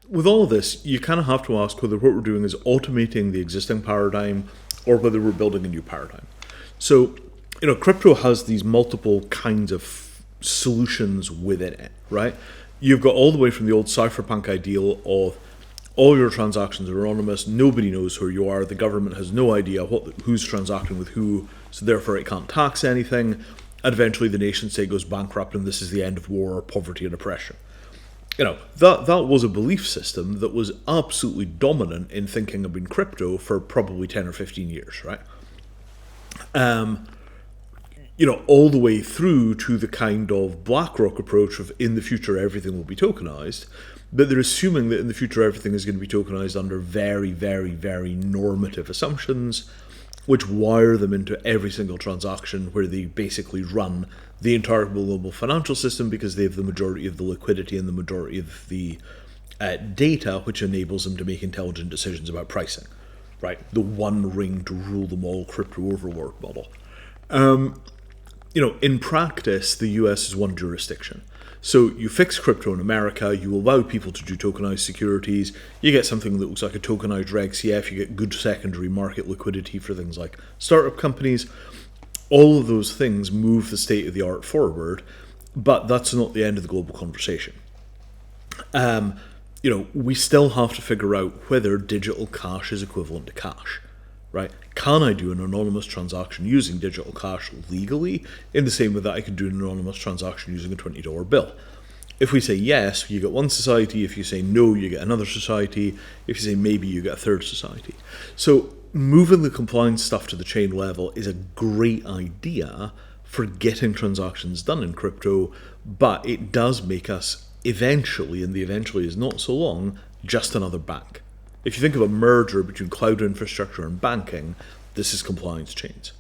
with all of this, you kind of have to ask whether what we're doing is automating the existing paradigm or whether we're building a new paradigm. So, crypto has these multiple kinds of solutions within it, right? You've got all the way from the old cypherpunk ideal of all your transactions are anonymous, nobody knows who you are, the government has no idea who's transacting with who, so therefore it can't tax anything, and eventually the nation state goes bankrupt and this is the end of war, poverty and oppression. That was a belief system that was absolutely dominant in thinking about crypto for probably 10 or 15 years, right? All the way through to the kind of BlackRock approach of in the future everything will be tokenized, but they're assuming that in the future everything is going to be tokenized under very, very, very normative assumptions, which wire them into every single transaction where they basically run the entire global financial system because they have the majority of the liquidity and the majority of the data, which enables them to make intelligent decisions about pricing, right? The one ring to rule them all crypto overlord model. In practice, the US is one jurisdiction. So you fix crypto in America, you allow people to do tokenized securities, you get something that looks like a tokenized Reg CF, you get good secondary market liquidity for things like startup companies. All of those things move the state of the art forward, but that's not the end of the global conversation. We still have to figure out whether digital cash is equivalent to cash. Right? Can I do an anonymous transaction using digital cash legally in the same way that I could do an anonymous transaction using a $20 bill? If we say yes, you get one society. If you say no, you get another society. If you say maybe, you get a third society. So moving the compliance stuff to the chain level is a great idea for getting transactions done in crypto, but it does make us eventually, and the eventually is not so long, just another bank. If you think of a merger between cloud infrastructure and banking, this is compliance chains.